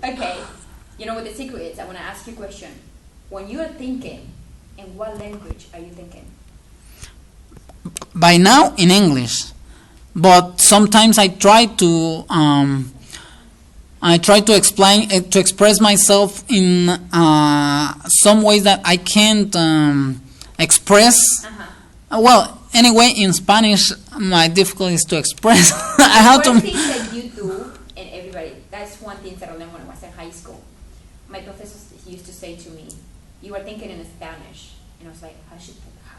Okay, you know what the secret is? I want to ask you a question. When you are thinking, in what language are you thinking? By now in English, but sometimes I try to explain to express myself in some ways that I can't express. Well, anyway, in Spanish, my difficulty is to express. I have to. One thing that you do, and everybody, that's one thing that I learned when I was in high school. My professors used to say to me, "You are thinking in Spanish," and I was like, "How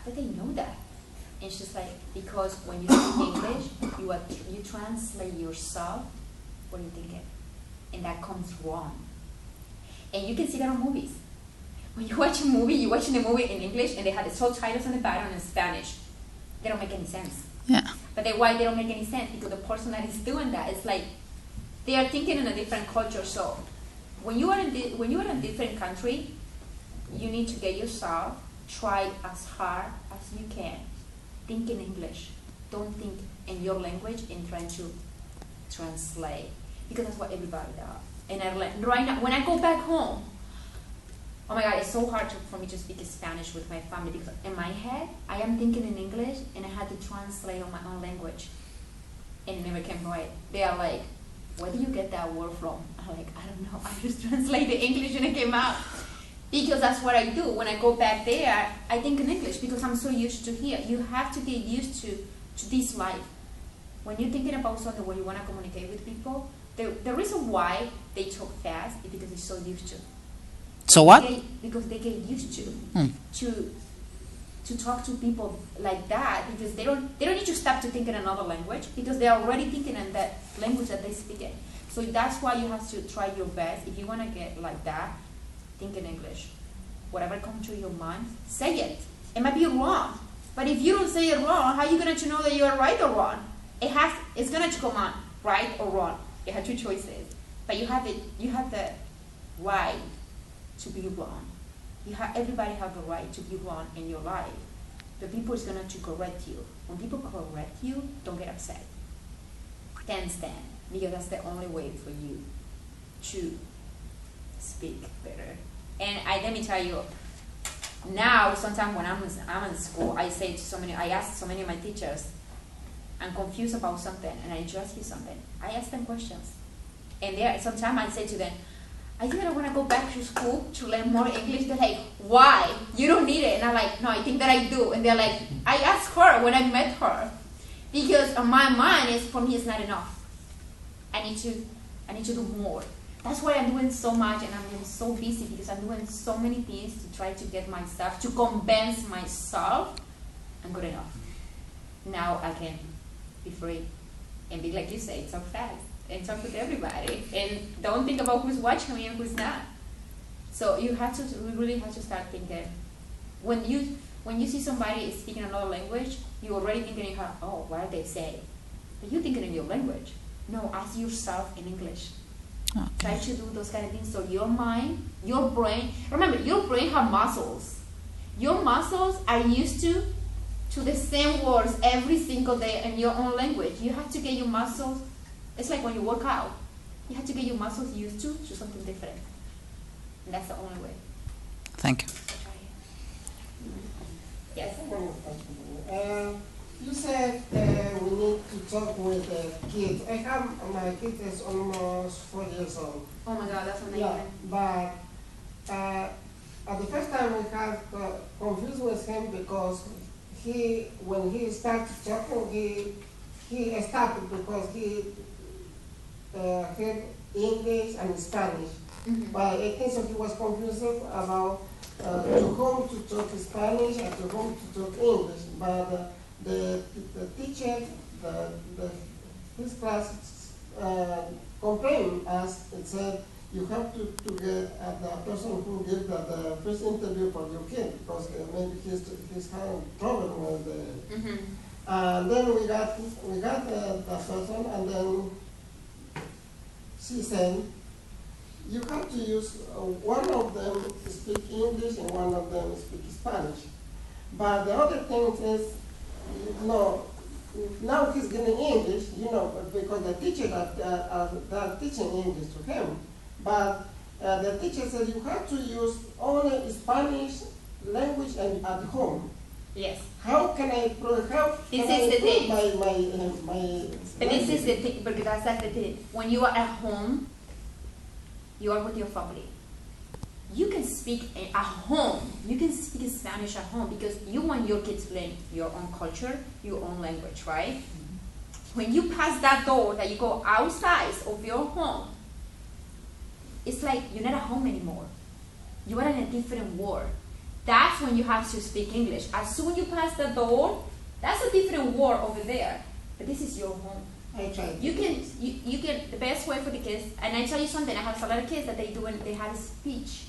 did they know that?" And she's like, "Because when you speak English, you translate yourself what you're thinking, and that comes wrong. And you can see that on movies. When you watch a movie, you're watching the movie in English, and they have the subtitles on the bottom in Spanish. They don't make any sense. Yeah. But why they don't make any sense? Because the person that is doing that is like they are thinking in a different culture. So when you are in a different country, you need to get yourself try as hard as you can. Think in English. Don't think in your language and trying to translate, because that's what everybody does. And right now, when I go back home, oh my God, it's so hard for me to speak Spanish with my family, because in my head, I am thinking in English and I had to translate on my own language. And it never came right. They are like, where do you get that word from? I'm like, I don't know. I just translate the English and it came out. Because that's what I do. When I go back there, I think in English because I'm so used to here. You have to get used to this life. When you're thinking about something where you want to communicate with people, the reason why they talk fast is because they're so used to. So what? Because they get used to talk to people like that, because they don't need to stop to think in another language, because they're already thinking in that language that they speak in. So that's why you have to try your best. If you want to get like that, think in English. Whatever comes to your mind, say it. It might be wrong, but if you don't say it wrong, how are you going to know that you are right or wrong? It's going to come on, right or wrong. You have two choices, but you have the right to be wrong. Everybody have the right to be wrong in your life. The people is going to correct you. When people correct you, don't get upset. Stand, because that's the only way for you to speak better. And let me tell you, now sometimes when I'm in school, I ask so many of my teachers, I'm confused about something, and I just hear something. I ask them questions, and sometimes I say to them, I think I want to go back to school to learn more English. They're like, why? You don't need it. And I'm like, no, I think that I do. And they're like, I asked her when I met her, because on my mind, for me, it's not enough. I need to do more. That's why I'm doing so much, and I'm being so busy, because I'm doing so many things to try to get myself, to convince myself I'm good enough. Now I can be free and be, like you say, talk fast and talk with everybody, and don't think about who's watching me and who's not. So we really have to start thinking. When you see somebody speaking another language, you're already thinking in her, oh, what did they say? But you're thinking in your language. No, ask yourself in English. Okay. Try to do those kind of things. So your mind, your brain, remember, your brain has muscles. Your muscles are used to the same words every single day in your own language. You have to get your muscles, it's like when you work out. You have to get your muscles used to something different. And that's the only way. Thank you. Yes. You said we need to talk with kids. I have my kid is almost 4 years old. Oh my God, that's amazing. Yeah, but at the first time we got confused with him, because when he started talking, he stopped because he heard English and Spanish. Mm-hmm. But I think so he was confused about to whom to talk Spanish and to whom to talk English. But the teacher, his class complained us and said, you have to get the person who gave the first interview for your kid, because maybe he's having trouble with the. Mm-hmm. And then we got the person, and then she said, you have to use one of them speak English and one of them speak Spanish. But the other thing is, no, now he's getting English, you know, because the teacher they're teaching English to him. But the teacher said you have to use only Spanish language and at home. Yes. How can I improve my But this is the thing, because that's the thing. When you are at home, you are with your family. You can speak at home. You can speak Spanish at home because you want your kids to learn your own culture, your own language, right? When you pass that door, that you go outside of your home, it's like you're not at home anymore. You are in a different world. That's when you have to speak English. As soon as you pass the door, that's a different world over there. But this is your home. I try. You can the best way for the kids, and I tell you something, I have a lot of kids that they have speech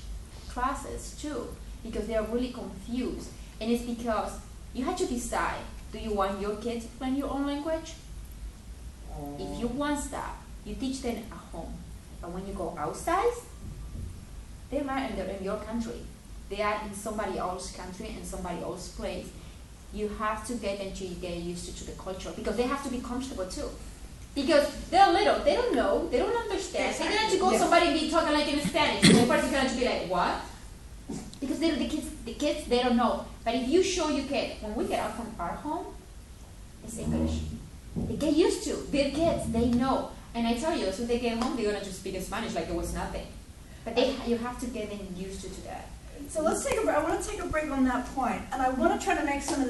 classes too, because they are really confused. And it's because you have to decide, do you want your kids to learn your own language? If you want that, you teach them at home. But when you go outside, they learn in your country. They are in somebody else's country and somebody else's place. You have to get them to get used to the culture because they have to be comfortable too. Because they're little, they don't know, they don't understand. Exactly. They're going to go somebody be talking like in Spanish, and the person's going to be like, what? Because the kids, they don't know. But if you show your kid, when we get out from our home, it's English. They get used to. They're kids, they know. And I tell you, as soon as they get home, they're going to just speak Spanish like it was nothing. But you have to get them used to that. So let's take a break. I want to take a break on that point, and I want to try to make some of the